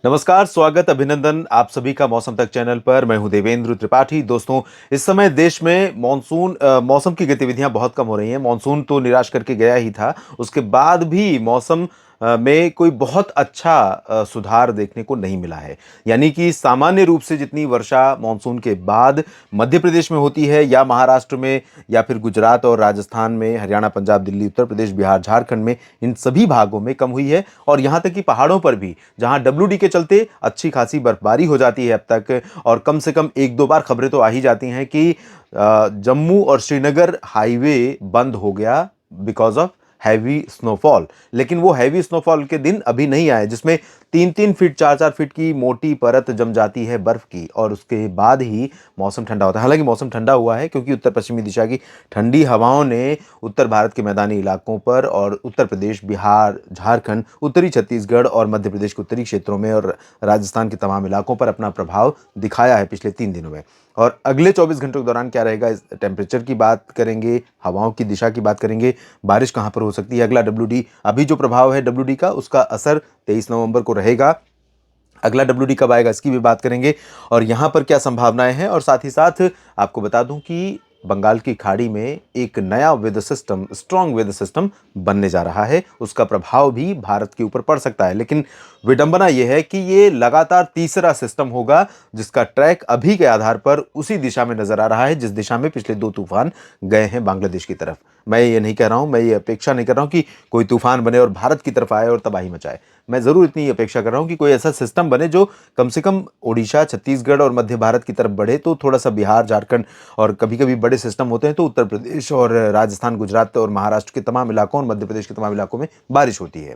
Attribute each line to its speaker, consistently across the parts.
Speaker 1: नमस्कार, स्वागत, अभिनंदन आप सभी का मौसम तक चैनल पर। मैं हूं देवेंद्र त्रिपाठी। दोस्तों, इस समय देश में मौसम की गतिविधियां बहुत कम हो रही हैं। मॉनसून तो निराश करके गया ही था, उसके बाद भी मौसम में कोई बहुत अच्छा सुधार देखने को नहीं मिला है। यानी कि सामान्य रूप से जितनी वर्षा मॉनसून के बाद मध्य प्रदेश में होती है, या महाराष्ट्र में, या फिर गुजरात और राजस्थान में, हरियाणा, पंजाब, दिल्ली, उत्तर प्रदेश, बिहार, झारखंड में, इन सभी भागों में कम हुई है। और यहाँ तक कि पहाड़ों पर भी, जहां डब्ल्यूडी के चलते अच्छी खासी बर्फबारी हो जाती है अब तक, और कम से कम एक दो बार खबरें तो आ ही जाती हैं कि जम्मू और श्रीनगर हाईवे बंद हो गया बिकॉज ऑफ हैवी स्नोफॉल। लेकिन वो हैवी स्नोफॉल के दिन अभी नहीं आए, जिसमें 3-3 फीट 4-4 फीट की मोटी परत जम जाती है बर्फ की, और उसके बाद ही मौसम ठंडा होता है। हालांकि मौसम ठंडा हुआ है क्योंकि उत्तर पश्चिमी दिशा की ठंडी हवाओं ने उत्तर भारत के मैदानी इलाकों पर, और उत्तर प्रदेश, बिहार, झारखंड, उत्तरी छत्तीसगढ़ और मध्य प्रदेश के उत्तरी क्षेत्रों में, और राजस्थान के तमाम इलाकों पर अपना प्रभाव दिखाया है पिछले 3 दिनों में। और अगले 24 घंटों के दौरान क्या रहेगा, इस टेम्परेचर की बात करेंगे, हवाओं की दिशा की बात करेंगे, बारिश कहां पर हो सकती है, अगला डब्ल्यूडी, अभी जो प्रभाव है डब्ल्यूडी का, उसका असर 23 नवंबर को रहेगा। अगला डब्ल्यूडी कब आएगा इसकी भी बात करेंगे, और यहां पर क्या संभावनाएं हैं। और साथ ही साथ आपको बता दूं कि बंगाल की खाड़ी में एक नया weather system, strong weather system बनने जा रहा है। उसका प्रभाव भी भारत के ऊपर पड़ सकता है। लेकिन विडंबना यह है कि ये लगातार तीसरा सिस्टम होगा, जिसका ट्रैक अभी के आधार पर उसी दिशा में नजर आ रहा है जिस दिशा में पिछले 2 तूफान गए हैं बांग्लादेश की तरफ। मैं ये नहीं कह रहा हूं, मैं ये अपेक्षा नहीं कर रहा हूं कि कोई तूफान बने और भारत की तरफ आए और तबाही मचाए। मैं जरूर इतनी अपेक्षा कर रहा हूं कि कोई ऐसा सिस्टम बने जो कम से कम ओडिशा, छत्तीसगढ़ और मध्य भारत की तरफ बढ़े, तो थोड़ा सा बिहार, झारखंड, और कभी कभी बड़े सिस्टम होते हैं तो उत्तर प्रदेश और राजस्थान, गुजरात और महाराष्ट्र के तमाम इलाकों और मध्य प्रदेश के तमाम इलाकों में बारिश होती है।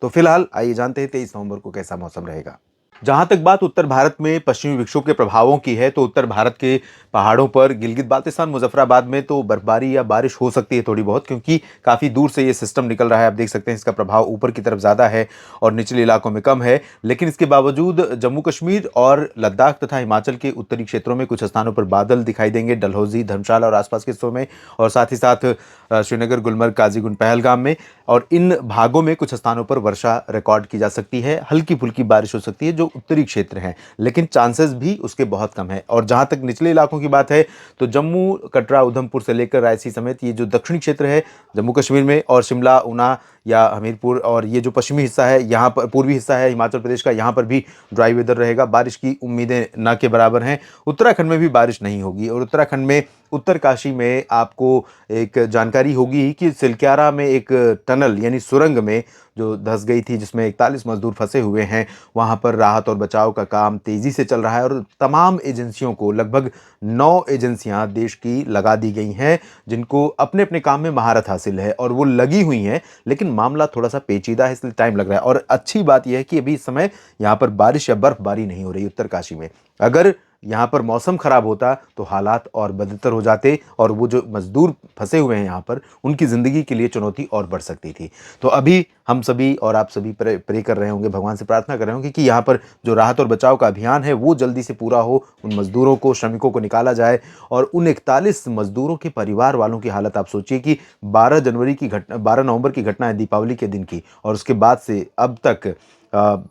Speaker 1: तो फिलहाल आइए जानते हैं 23 नवंबर को कैसा मौसम रहेगा। जहां तक बात उत्तर भारत में पश्चिमी विक्षोभ के प्रभावों की है, तो उत्तर भारत के पहाड़ों पर, गिलगित बाल्टिस्तान, मुजफ्फराबाद में तो बर्फबारी या बारिश हो सकती है थोड़ी बहुत, क्योंकि काफी दूर से ये सिस्टम निकल रहा है। आप देख सकते हैं इसका प्रभाव ऊपर की तरफ ज्यादा है और निचले इलाकों में कम है। लेकिन इसके बावजूद जम्मू कश्मीर और लद्दाख तथा हिमाचल के उत्तरी क्षेत्रों में कुछ स्थानों पर बादल दिखाई देंगे, डलहौजी, धर्मशाला और आसपास के हिस्सों में, और साथ ही साथ श्रीनगर, गुलमर्ग, काजीगुंड, पहलगाम में, और इन भागों में कुछ स्थानों पर वर्षा रिकॉर्ड की जा सकती है। हल्की फुल्की बारिश हो सकती है जो उत्तरी क्षेत्र हैं, लेकिन चांसेस भी उसके बहुत कम है। और जहां तक निचले इलाकों की बात है, तो जम्मू, कटरा, उधमपुर से लेकर रायसी समेत ये जो दक्षिणी क्षेत्र है जम्मू कश्मीर में, और शिमला, ऊना या हमीरपुर, और ये जो पश्चिमी हिस्सा है यहाँ पर, पूर्वी हिस्सा है हिमाचल प्रदेश का, यहाँ पर भी ड्राई वेदर रहेगा। बारिश की उम्मीदें न के बराबर हैं। उत्तराखंड में भी बारिश नहीं होगी, और उत्तराखंड में उत्तरकाशी में आपको एक जानकारी होगी कि सिलक्यारा में एक टनल यानी सुरंग में जो धंस गई थी, जिसमें 41 मजदूर फंसे हुए हैं, वहां पर राहत और बचाव का काम तेजी से चल रहा है। और तमाम एजेंसियों को, लगभग 9 एजेंसियां देश की लगा दी गई हैं, जिनको अपने अपने काम में महारत हासिल है और वो लगी हुई हैं। लेकिन मामला थोड़ा सा पेचीदा है, इसलिए टाइम लग रहा है। और अच्छी बात यह है कि अभी इस समय यहाँ पर बारिश या बर्फबारी नहीं हो रही उत्तरकाशी में। अगर यहाँ पर मौसम खराब होता तो हालात और बदतर हो जाते, और वो जो मजदूर फंसे हुए हैं यहाँ पर, उनकी जिंदगी के लिए चुनौती और बढ़ सकती थी। तो अभी हम सभी और आप सभी प्रे कर रहे होंगे, भगवान से प्रार्थना कर रहे होंगे कि यहाँ पर जो राहत और बचाव का अभियान है वो जल्दी से पूरा हो, उन मजदूरों को, श्रमिकों को निकाला जाए। और उन 41 मजदूरों के परिवार वालों की हालत आप सोचिए कि 12 नवंबर की घटना है, दीपावली के दिन की, और उसके बाद से अब तक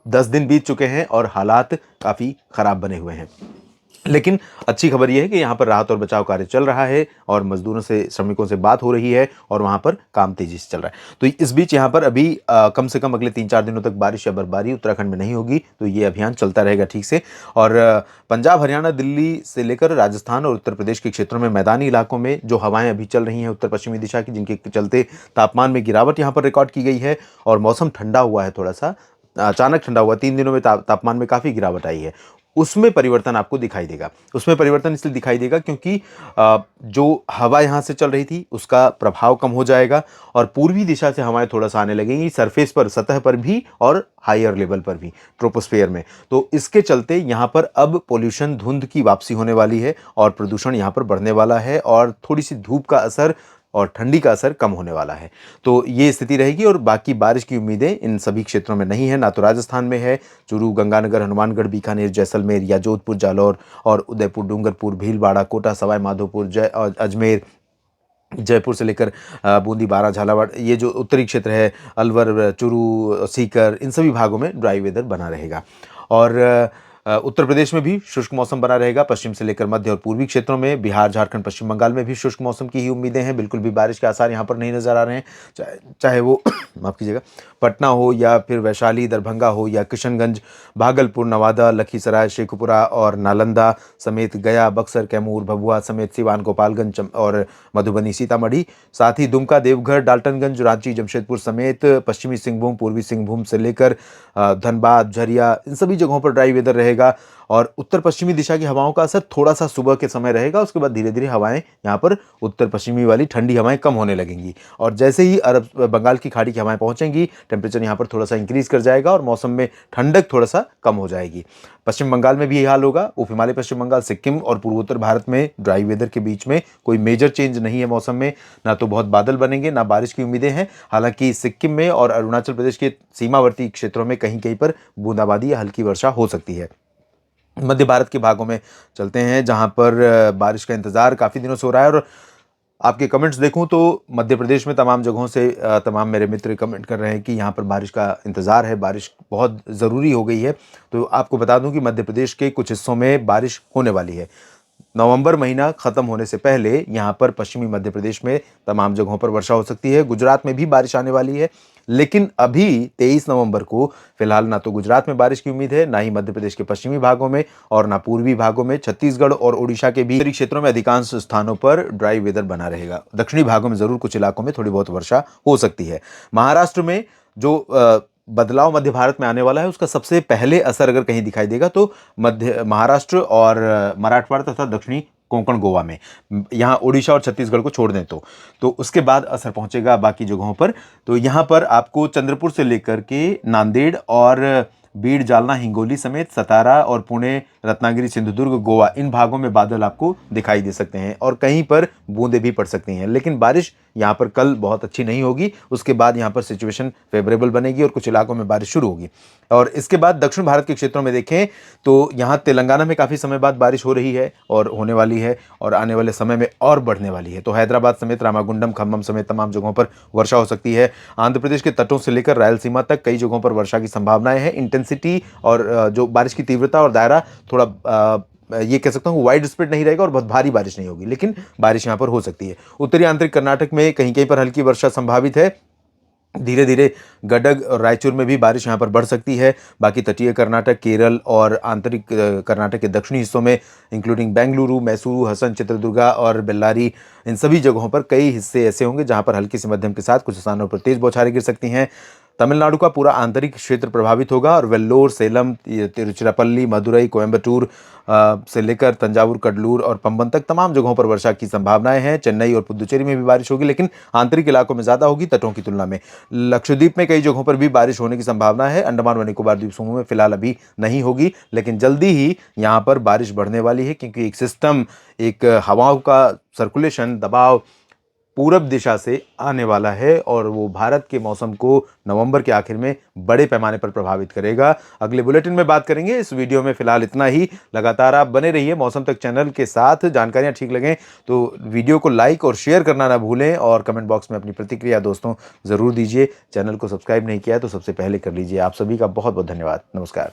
Speaker 1: 10 दिन बीत चुके हैं और हालात काफी खराब बने हुए हैं। लेकिन अच्छी खबर यह है कि यहाँ पर राहत और बचाव कार्य चल रहा है, और मजदूरों से, श्रमिकों से बात हो रही है, और वहाँ पर काम तेजी से चल रहा है। तो इस बीच यहाँ पर अभी कम से कम अगले 3-4 दिनों तक बारिश या बर्फबारी उत्तराखंड में नहीं होगी, तो ये अभियान चलता रहेगा ठीक से। और पंजाब, हरियाणा, दिल्ली से लेकर राजस्थान और उत्तर प्रदेश के क्षेत्रों में, मैदानी इलाकों में जो हवाएं अभी चल रही हैं उत्तर पश्चिमी दिशा की, जिनके चलते तापमान में गिरावट यहाँ पर रिकॉर्ड की गई है, और मौसम ठंडा हुआ है, थोड़ा सा अचानक ठंडा हुआ। 3 दिनों में तापमान में काफी गिरावट आई है। उसमें परिवर्तन आपको दिखाई देगा। उसमें परिवर्तन इसलिए दिखाई देगा क्योंकि जो हवा यहाँ से चल रही थी उसका प्रभाव कम हो जाएगा, और पूर्वी दिशा से हवाएं थोड़ा सा आने लगेंगी, सरफेस पर, सतह पर भी, और हायर लेवल पर भी, ट्रोपोस्फेयर में। तो इसके चलते यहाँ पर अब पोल्यूशन, धुंध की वापसी होने वाली है, और प्रदूषण यहाँ पर बढ़ने वाला है, और थोड़ी सी धूप का असर और ठंडी का असर कम होने वाला है। तो ये स्थिति रहेगी, और बाकी बारिश की उम्मीदें इन सभी क्षेत्रों में नहीं है। ना तो राजस्थान में है, चूरू, गंगानगर, हनुमानगढ़, बीकानेर, जैसलमेर या जोधपुर, जालौर और उदयपुर, डूंगरपुर, भीलवाड़ा, कोटा, सवाई माधोपुर, अजमेर, जयपुर से लेकर बूंदी, बारां, झालावाड़, ये जो उत्तरी क्षेत्र है, अलवर, चूरू, सीकर, इन सभी भागों में ड्राई वेदर बना रहेगा। और उत्तर प्रदेश में भी शुष्क मौसम बना रहेगा। पश्चिम से लेकर मध्य और पूर्वी क्षेत्रों में, बिहार, झारखंड, पश्चिम बंगाल में भी शुष्क मौसम की ही उम्मीदें हैं। बिल्कुल भी बारिश के आसार यहाँ पर नहीं नजर आ रहे हैं। चाहे वो माफ कीजिएगा, पटना हो या फिर वैशाली, दरभंगा हो या किशनगंज, भागलपुर, नवादा, लखीसराय, शेखपुरा और नालंदा समेत गया, बक्सर, कैमूर, भभुआ समेत सिवान, गोपालगंज और मधुबनी, सीतामढ़ी, साथ ही दुमका, देवघर, डाल्टनगंज, रांची, जमशेदपुर समेत पश्चिमी सिंहभूम, पूर्वी सिंहभूम से लेकर धनबाद, झरिया, इन सभी जगहों पर ड्राई वेदर रहेगा। और उत्तर पश्चिमी दिशा की हवाओं का असर थोड़ा सा सुबह के समय रहेगा। उसके बाद धीरे धीरे हवाएं यहाँ पर उत्तर पश्चिमी वाली ठंडी हवाएं कम होने लगेंगी और जैसे ही अरब बंगाल की खाड़ी की हवाएं पहुंचेंगी, टेम्परेचर यहाँ पर थोड़ा सा इंक्रीज कर जाएगा और मौसम में ठंडक थोड़ा सा कम हो जाएगी। पश्चिम बंगाल में भी यही हाल होगा। उप हिमालय पश्चिम बंगाल, सिक्किम और पूर्वोत्तर भारत में ड्राई वेदर के बीच में कोई मेजर चेंज नहीं है मौसम में। ना तो बहुत बादल बनेंगे, ना बारिश की उम्मीदें हैं। हालांकि सिक्किम में और अरुणाचल प्रदेश के सीमावर्ती क्षेत्रों में कहीं कहीं पर बूंदाबांदी या हल्की वर्षा हो सकती है। मध्य भारत के भागों में चलते हैं, जहां पर बारिश का इंतजार काफी दिनों से हो रहा है। और आपके कमेंट्स देखूं तो मध्य प्रदेश में तमाम जगहों से तमाम मेरे मित्र कमेंट कर रहे हैं कि यहाँ पर बारिश का इंतज़ार है, बारिश बहुत ज़रूरी हो गई है। तो आपको बता दूं कि मध्य प्रदेश के कुछ हिस्सों में बारिश होने वाली है। नवंबर महीना खत्म होने से पहले यहाँ पर पश्चिमी मध्य प्रदेश में तमाम जगहों पर वर्षा हो सकती है। गुजरात में भी बारिश आने वाली है, लेकिन अभी 23 नवंबर को फिलहाल ना तो गुजरात में बारिश की उम्मीद है, ना ही मध्य प्रदेश के पश्चिमी भागों में और ना पूर्वी भागों में। छत्तीसगढ़ और ओडिशा के भी उत्तरी क्षेत्रों में अधिकांश स्थानों पर ड्राई वेदर बना रहेगा। दक्षिणी भागों में जरूर कुछ इलाकों में थोड़ी बहुत वर्षा हो सकती है। महाराष्ट्र में जो बदलाव मध्य भारत में आने वाला है, उसका सबसे पहले असर अगर कहीं दिखाई देगा तो मध्य महाराष्ट्र और मराठवाड़ा तथा दक्षिणी कोंकण गोवा में। यहाँ ओडिशा और छत्तीसगढ़ को छोड़ दें तो उसके बाद असर पहुंचेगा बाकी जगहों पर। तो यहाँ पर आपको चंद्रपुर से लेकर के नांदेड़ और बीड़, जालना, हिंगोली समेत सतारा और पुणे, रत्नागिरी, सिंधुदुर्ग, गोवा, इन भागों में बादल आपको दिखाई दे सकते हैं और कहीं पर बूंदें भी पड़ सकती हैं। लेकिन बारिश यहाँ पर कल बहुत अच्छी नहीं होगी। उसके बाद यहाँ पर सिचुएशन फेवरेबल बनेगी और कुछ इलाकों में बारिश शुरू होगी। और इसके बाद दक्षिण भारत के क्षेत्रों में देखें तो यहाँ तेलंगाना में काफ़ी समय बाद बारिश हो रही है और होने वाली है और आने वाले समय में और बढ़ने वाली है। तो हैदराबाद समेत रामागुंडम, खम्मम समेत तमाम जगहों पर वर्षा हो सकती है। आंध्र प्रदेश के तटों से लेकर रायलसीमा तक कई जगहों पर वर्षा की संभावनाएं हैं। इंटेंसिटी और जो बारिश की तीव्रता और दायरा थोड़ा ये कह सकता हूँ वाइड स्प्रेड नहीं रहेगा और बहुत भारी बारिश नहीं होगी, लेकिन बारिश यहाँ पर हो सकती है। उत्तरी आंतरिक कर्नाटक में कहीं कहीं पर हल्की वर्षा संभावित है। धीरे धीरे गडग और रायचूर में भी बारिश यहाँ पर बढ़ सकती है। बाकी तटीय कर्नाटक, केरल और आंतरिक कर्नाटक के दक्षिणी हिस्सों में इंक्लूडिंग बेंगलुरु, मैसूरू, हसन, चित्रदुर्गा और बेल्लारी, इन सभी जगहों पर कई हिस्से ऐसे होंगे जहाँ पर हल्की से मध्यम के साथ कुछ स्थानों पर तेज बौछारें गिर सकती हैं। तमिलनाडु का पूरा आंतरिक क्षेत्र प्रभावित होगा और वेल्लोर, सेलम, तिरुचिरापल्ली, मदुरई, कोयम्बटूर से लेकर तंजावुर, कडलूर और पंबन तक तमाम जगहों पर वर्षा की संभावनाएं हैं। चेन्नई और पुदुचेरी में भी बारिश होगी, लेकिन आंतरिक इलाकों में ज़्यादा होगी तटों की तुलना में। लक्षद्वीप में कई जगहों पर भी बारिश होने की संभावना है। अंडमान व निकोबार द्वीप समूह में फिलहाल अभी नहीं होगी, लेकिन जल्दी ही यहाँ पर बारिश बढ़ने वाली है, क्योंकि एक सिस्टम, एक हवाओं का सर्कुलेशन, दबाव पूरब दिशा से आने वाला है और वो भारत के मौसम को नवंबर के आखिर में बड़े पैमाने पर प्रभावित करेगा। अगले बुलेटिन में बात करेंगे। इस वीडियो में फिलहाल इतना ही। लगातार आप बने रहिए मौसम तक चैनल के साथ। जानकारियां ठीक लगें तो वीडियो को लाइक और शेयर करना ना भूलें और कमेंट बॉक्स में अपनी प्रतिक्रिया दोस्तों ज़रूर दीजिए। चैनल को सब्सक्राइब नहीं किया है तो सबसे पहले कर लीजिए। आप सभी का बहुत बहुत धन्यवाद। नमस्कार।